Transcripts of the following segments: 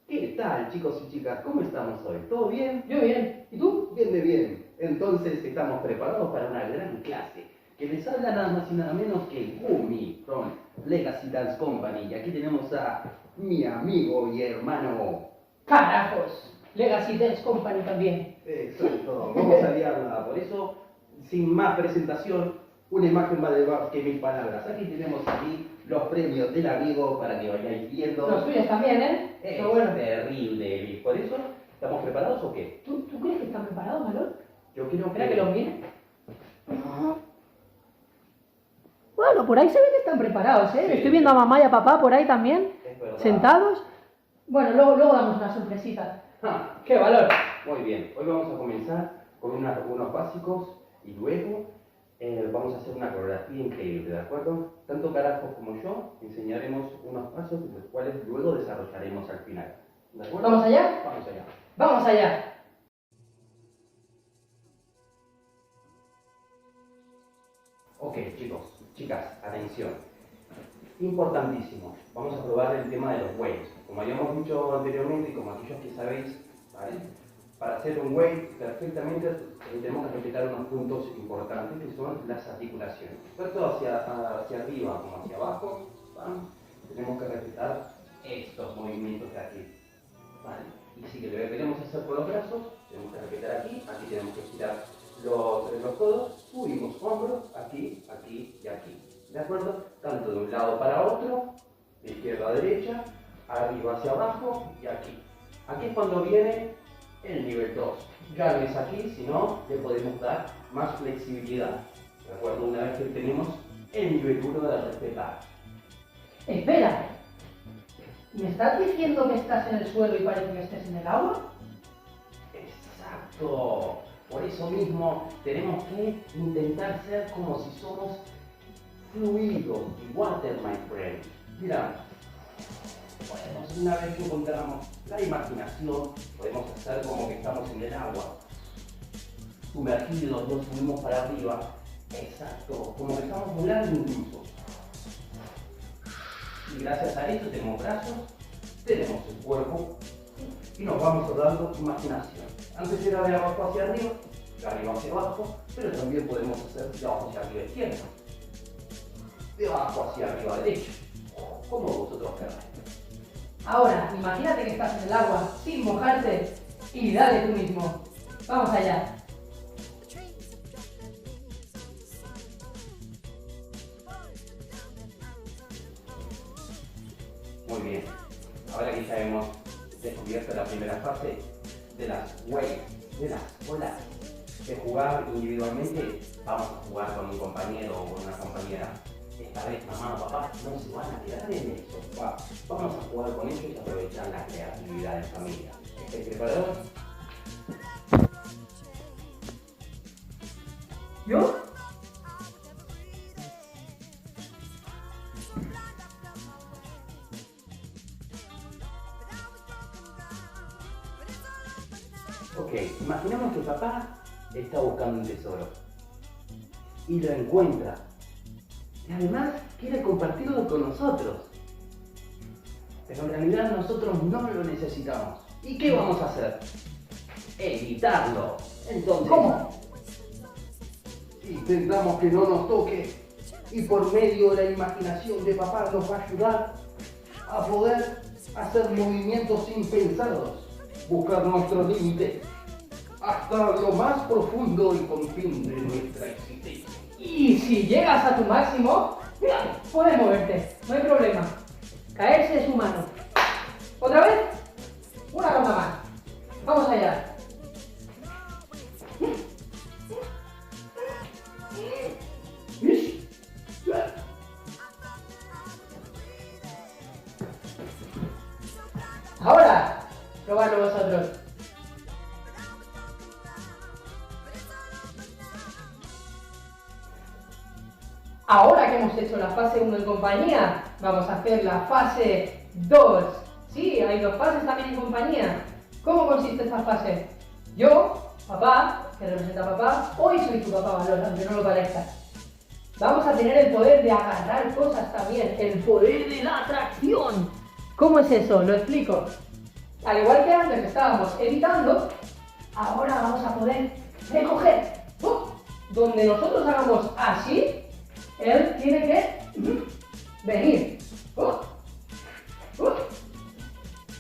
¿Qué tal, chicos y chicas? ¿Cómo estamos hoy? ¿Todo bien? Yo bien. ¿Y tú? Bien de bien. Entonces estamos preparados para una gran clase que les habla nada más y nada menos que Gumi from Legacy Dance Company. Y aquí tenemos a mi amigo y hermano. ¡Carajos! Legacy Dance Company también. Exacto, vamos a liarla. Por eso, sin más presentación, una imagen vale más que mil palabras. Aquí tenemos los premios del amigo para que vayáis viendo. Los tuyos también, ¿eh? Es Pero bueno. terrible. Y por eso, ¿estamos preparados o qué? ¿Tú crees que están preparados, Valor? Yo quiero Espera que los mire. Bueno, por ahí se ve que están preparados, ¿eh? Sí. Estoy viendo a mamá y a papá por ahí también, Es verdad. sentados. Bueno, luego damos una sorpresita. Ah, ¡Qué valor! muy bien, hoy vamos a comenzar con unos básicos y luego vamos a hacer una coreografía increíble, ¿de acuerdo? Tanto Carajos como yo enseñaremos unos pasos, los cuales luego desarrollaremos al final. ¿De acuerdo? ¿Vamos allá? Vamos allá. ¡Vamos allá! Ok, chicos, chicas, atención. Importantísimo, vamos a probar el tema de los waves. Como habíamos dicho anteriormente y como aquellos que sabéis, ¿vale? Para hacer un wave perfectamente tenemos que respetar unos puntos importantes que son las articulaciones. Tanto hacia arriba como hacia abajo, ¿vale? Tenemos que respetar estos movimientos de aquí, ¿vale? Y si queremos hacer con los brazos, tenemos que respetar aquí tenemos que girar los codos, subimos hombros, aquí, aquí y aquí. ¿De acuerdo? Tanto de un lado para otro, de izquierda a derecha, arriba hacia abajo y aquí. Aquí es cuando viene el nivel 2. Ya no es aquí, sino le podemos dar más flexibilidad. ¿De acuerdo? Una vez que tenemos el nivel 1 de respetar. Espera. ¿Me estás diciendo que estás en el suelo y parece que estés en el agua? Exacto. Por eso mismo tenemos que intentar ser como si somos fluido y water, my friend. Mira, podemos, una vez que encontramos la imaginación, podemos hacer como que estamos en el agua, sumergidos, nos subimos para arriba. Exacto, como que estamos volando incluso. Y gracias a esto tenemos brazos, tenemos el cuerpo y nos vamos dando imaginación. Antes era de abajo hacia arriba, de arriba hacia abajo, pero también podemos hacer de abajo hacia arriba izquierda, de abajo hacia arriba derecha, como vosotros queráis. Ahora, imagínate que estás en el agua, sin mojarte, y dale tú mismo. Vamos allá. Muy bien, ahora que ya hemos descubierto la primera fase de las waves, de las olas, de jugar individualmente, vamos a jugar con un compañero o con una compañera. Esta vez mamá o papá no se van a quedar en el sofá. Vamos a jugar con ellos y aprovechar la creatividad en familia. ¿Estáis preparados? ¿Yo? Ok, imaginemos que papá está buscando un tesoro y lo encuentra. Y además quiere compartirlo con nosotros. Pero en realidad nosotros no lo necesitamos. ¿Y qué vamos a hacer? Evitarlo. Entonces, ¿Cómo? intentamos que no nos toque y por medio de la imaginación de papá nos va a ayudar a poder hacer movimientos impensados, buscar nuestros límites hasta lo más profundo y confín de nuestra existencia. Y si llegas a tu máximo, mira, puedes moverte, no hay problema. Caerse es humano. ¿Otra vez? Una ronda más. Vamos allá. Ahora, probadlo vosotros. Ahora que hemos hecho la fase 1 en compañía, vamos a hacer la fase 2. Sí, hay dos fases también en compañía. ¿Cómo consiste esta fase? Yo, papá, que representa a papá, hoy soy tu papá, Valor, aunque no lo parezca. Vamos a tener el poder de agarrar cosas también, el poder de la atracción. ¿Cómo es eso? Lo explico. Al igual que antes estábamos evitando, ahora vamos a poder recoger. Donde nosotros hagamos así, él tiene que venir.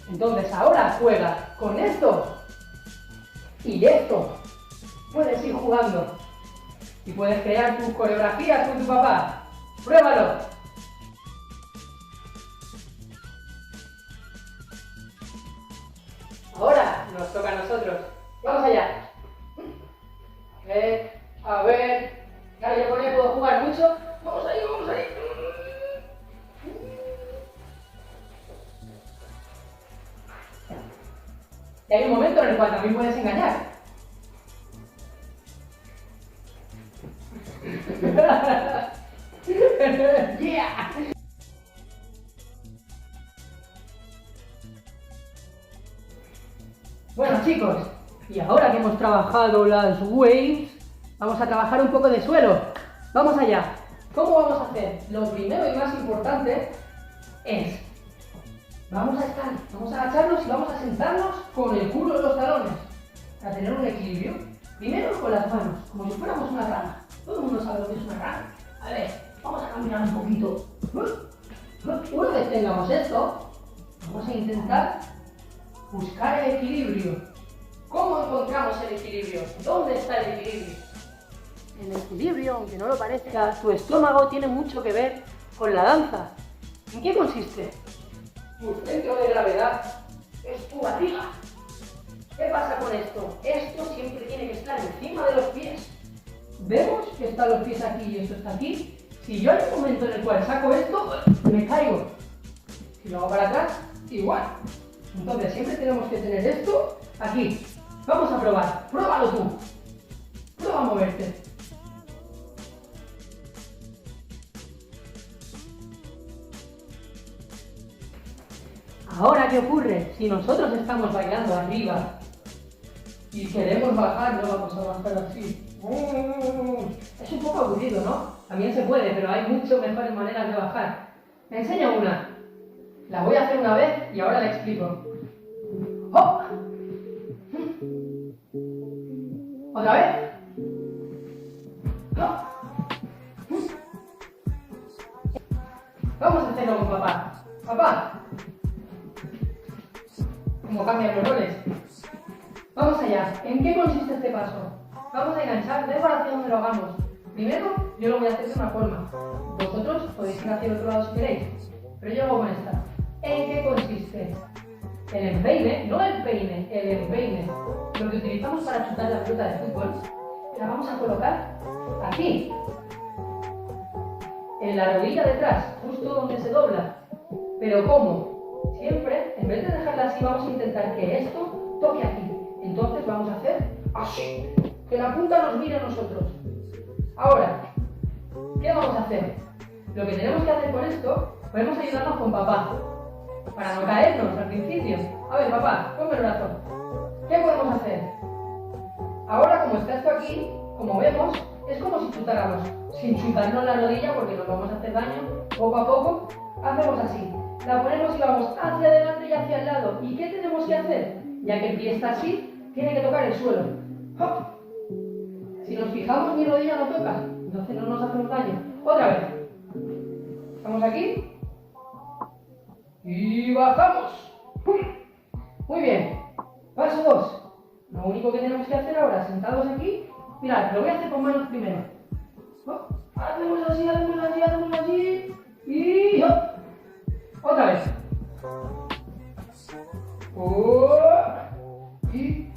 Entonces ahora juega con esto y esto. Puedes ir jugando y puedes crear tus coreografías con tu papá. ¡Pruébalo! Ahora nos toca a nosotros. ¡Vamos allá! A ver. Claro, yo con él puedo jugar mucho. ¡Vamos ahí, vamos ahí! Y hay un momento en el cual también puedes engañar. ¡Yeah! Bueno chicos, y ahora que hemos trabajado las waves, vamos a trabajar un poco de suelo. Vamos allá. ¿Cómo vamos a hacer? Lo primero y más importante es, vamos a agacharnos y vamos a sentarnos con el culo en los talones, para tener un equilibrio. Primero con las manos, como si fuéramos una rana. Todo el mundo sabe lo que es una rana. A ver, vamos a caminar un poquito. Una vez tengamos esto, vamos a intentar buscar el equilibrio. ¿Cómo encontramos el equilibrio? ¿Dónde está el equilibrio? El equilibrio, aunque no lo parezca, tu estómago tiene mucho que ver con la danza. ¿En qué consiste? Tu centro de gravedad es tu barriga. ¿Qué pasa con esto? Esto siempre tiene que estar encima de los pies. ¿Vemos que están los pies aquí y esto está aquí? Si yo hay un momento en el cual saco esto, me caigo. Si lo hago para atrás, igual. Entonces siempre tenemos que tener esto aquí. Vamos a probar. Pruébalo tú. Prueba a moverte. Ahora, ¿qué ocurre? Si nosotros estamos bailando arriba y queremos bajar, no vamos a bajar así. Es un poco aburrido, ¿no? También se puede, pero hay mucho mejores maneras de bajar. Me enseño una. La voy a hacer una vez y ahora la explico. ¡Hop! ¿Otra vez? ¡Hop! Vamos a hacerlo con papá. Papá. ¿Cómo cambian los roles? Vamos allá. ¿En qué consiste este paso? Vamos a enganchar, da igual hacia donde lo hagamos. Primero, yo lo voy a hacer de una forma. Vosotros podéis ir hacia el otro lado si queréis. Pero yo lo hago con esta. ¿En qué consiste? El empeine, no el peine, el empeine. Lo que utilizamos para chutar la pelota de fútbol, la vamos a colocar aquí. En la rodilla detrás, justo donde se dobla. Pero ¿cómo? Siempre, en vez de dejarla así, vamos a intentar que esto toque aquí. Entonces vamos a hacer así. Que la punta nos mire a nosotros. Ahora, ¿qué vamos a hacer? Lo que tenemos que hacer con esto, podemos ayudarnos con papá. Para no caernos al principio. A ver, papá, ponme el brazo. ¿Qué podemos hacer? Ahora, como está esto aquí, como vemos, es como si chutáramos. Sin chutarnos la rodilla, porque nos vamos a hacer daño. Poco a poco, hacemos así. La ponemos y vamos hacia adelante y hacia el lado. ¿Y qué tenemos que hacer? Ya que el pie está así, tiene que tocar el suelo. ¡Hop! Si nos fijamos, mi rodilla no toca. Entonces no nos hacemos daño. Otra vez. Estamos aquí. Y bajamos. Muy bien. Paso 2. Lo único que tenemos que hacer ahora, sentados aquí, mirad, lo voy a hacer con manos primero. Hacemos así, hacemos así, hacemos así. Y otra vez. Y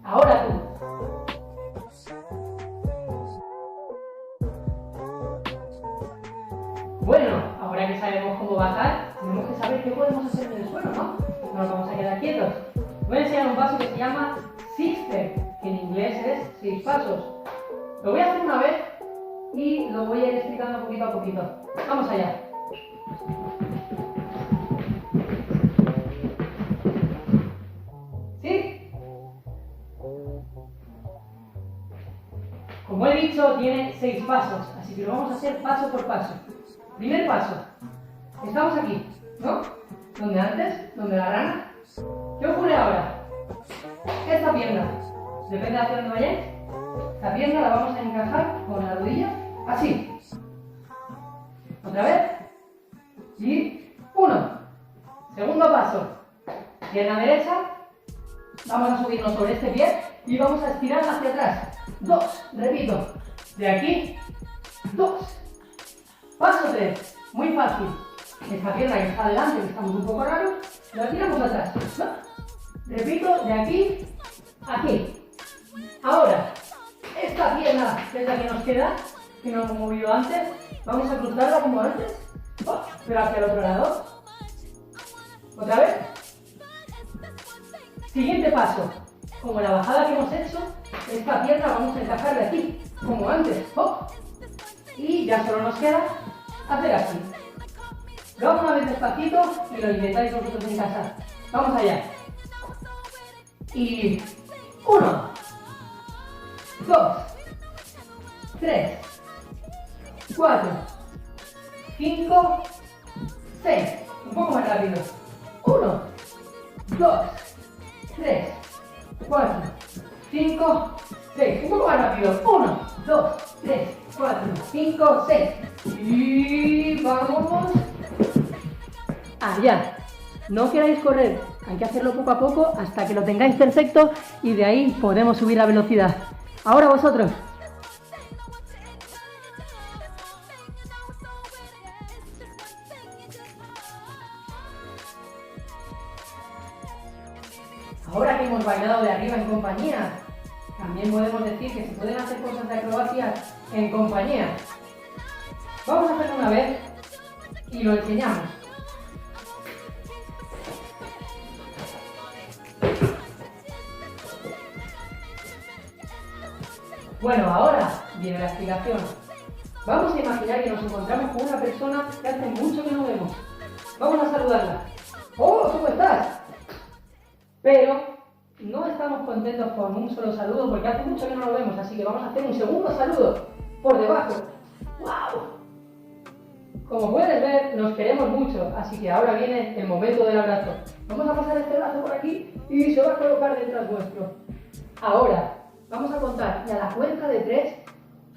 ahora tú. Bueno, ahora que sabemos cómo bajar, tenemos que saber qué podemos hacer en el suelo, ¿no? No nos vamos a quedar quietos. Voy a enseñar un paso que se llama six step, que en inglés es 6 pasos. Lo voy a hacer una vez y lo voy a ir explicando poquito a poquito. Vamos allá. ¿Sí? Como he dicho, tiene 6 pasos, así que lo vamos a hacer paso por paso. Primer paso. Estamos aquí. ¿no? ¿Dónde antes? ¿Dónde la rana? ¿Qué ocurre ahora? Esta pierna, depende de hacia dónde vayáis, esta pierna la vamos a encajar con la rodilla, así. Otra vez. Y 1. Segundo paso. Pierna derecha. Vamos a subirnos sobre este pie y vamos a estirar hacia atrás. 2. Repito. De aquí. 2. Paso 3. Muy fácil. Esta pierna que está adelante, que estamos un poco raros, la tiramos atrás. ¿No? Repito, de aquí a aquí. Ahora, esta pierna, que es la que nos queda, que no hemos movido antes, vamos a cruzarla como antes, pero hacia el otro lado. Otra vez. Siguiente paso. Como la bajada que hemos hecho, esta pierna vamos a encajarla aquí, como antes. Y ya solo nos queda hacer así. Lo hago una vez despacito y lo intentáis vosotros en casa. Vamos allá. Y 1, 2, 3, 4, 5, 6. Un poco más rápido. 1, 2, 3, 4, 5, 6. Un poco más rápido. 1, 2, 3, 4, 5, 6. Y vamos allá. No queráis correr, hay que hacerlo poco a poco hasta que lo tengáis perfecto y de ahí podemos subir la velocidad. Ahora vosotros. Ahora que hemos bailado de arriba en compañía, también podemos decir que se pueden hacer cosas de acrobacia en compañía. Vamos a hacerlo una vez y lo enseñamos. Bueno, ahora viene la explicación. Vamos a imaginar que nos encontramos con una persona que hace mucho que no vemos. Vamos a saludarla. ¡Oh, ¿cómo estás? Pero no estamos contentos con un solo saludo porque hace mucho que no lo vemos, así que vamos a hacer un segundo saludo por debajo. ¡Wow! Como puedes ver, nos queremos mucho, así que ahora viene el momento del abrazo. Vamos a pasar este brazo por aquí y se va a colocar detrás vuestro. Ahora, vamos a contar y a la cuenta de 3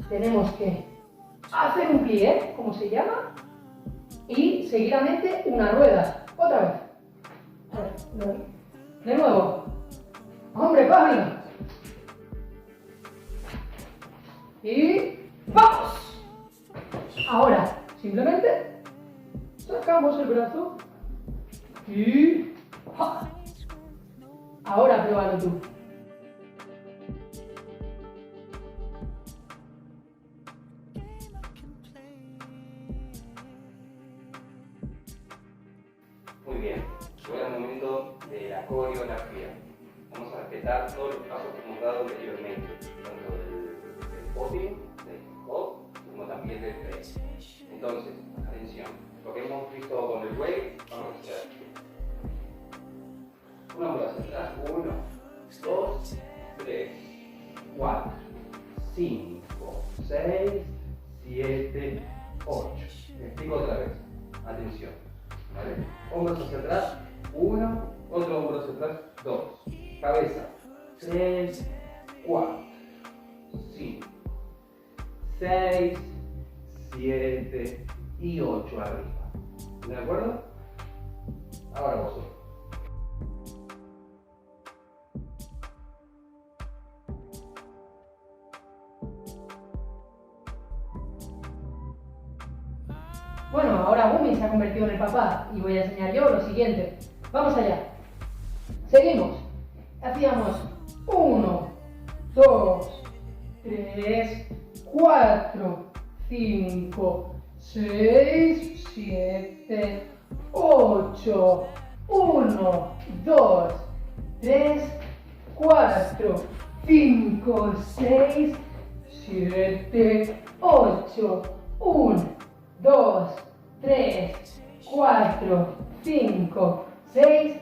tenemos que hacer un plié, como se llama, y seguidamente una rueda. Otra vez. A ver, de nuevo. ¡Hombre, Pablo! Y ¡vamos! Ahora, simplemente sacamos el brazo y ¡ja! Ahora pruébalo tú. Muy bien, llega el momento de la coreografía. Vamos a respetar todos los pasos que hemos dado anteriormente, tanto del popping, del hop, como también del press. Entonces, atención, lo que hemos visto con el wave, vamos a hacer una muda hacia atrás, 1, 2, 3, 4, 5, 6, 7, 8. Te explico otra vez, atención. ¿Vale? Hombros hacia atrás, 1, otro hombro hacia atrás, 2. Cabeza, 3, 4, 5, 6, 7 y 8 arriba. ¿De acuerdo? Ahora vosotros. Bueno, ahora Bumi se ha convertido en el papá y voy a enseñar yo lo siguiente. Vamos allá. Seguimos. Hacíamos 1, 2, 3, 4, 5, 6, 7, 8. 1, 2, 3, 4, 5, 6, 7, 8. 1, 2, 3, 4, 5, 6,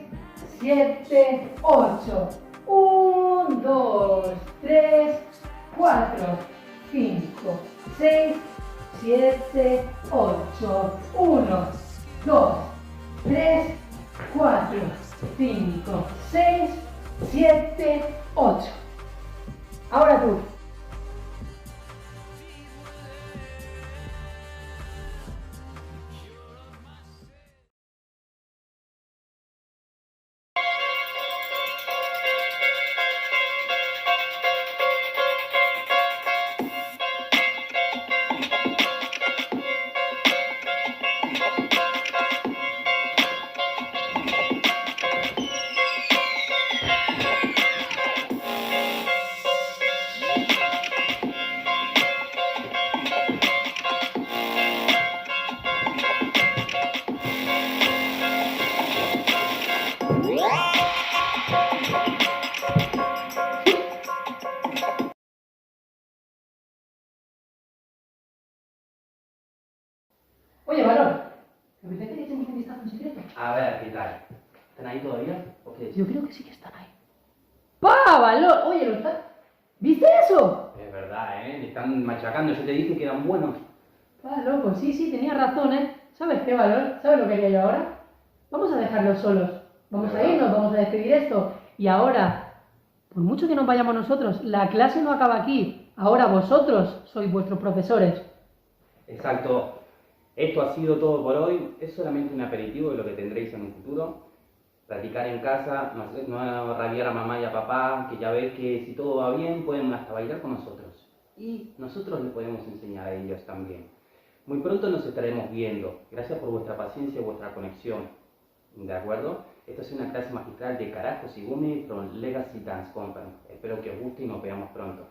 7, 8. 1, 2, 3, 4, 5, 6, 7, 8. 1, 2, 3, 4, 5, 6, 7, 8. Ahora tú. Oye, Valor, ¿me parece que echemos un vistazo en secreto? A ver, ¿qué tal? ¿Están ahí todavía? Ok. Yo creo que sí que están ahí. ¡Pah, Valor! Oye, ¿lo están? ¿Viste eso? Es verdad, ¿eh? Me están machacando. Yo te dije que eran buenos. Ah, loco, sí, tenías razón, ¿eh? ¿Sabes qué, Valor? ¿Sabes lo que haría yo ahora? Vamos a dejarlos solos. Vamos a irnos, vamos a despedir esto. Y ahora, por mucho que nos vayamos nosotros, la clase no acaba aquí. Ahora vosotros sois vuestros profesores. Exacto. Esto ha sido todo por hoy. Es solamente un aperitivo de lo que tendréis en un futuro. Practicar en casa, no rabiar a mamá y a papá, que ya ves que si todo va bien pueden hasta bailar con nosotros. Y nosotros les podemos enseñar a ellos también. Muy pronto nos estaremos viendo. Gracias por vuestra paciencia y vuestra conexión. ¿De acuerdo? Esta es una clase magistral de Carajo Sigumi from Legacy Dance Company. Espero que os guste y nos veamos pronto.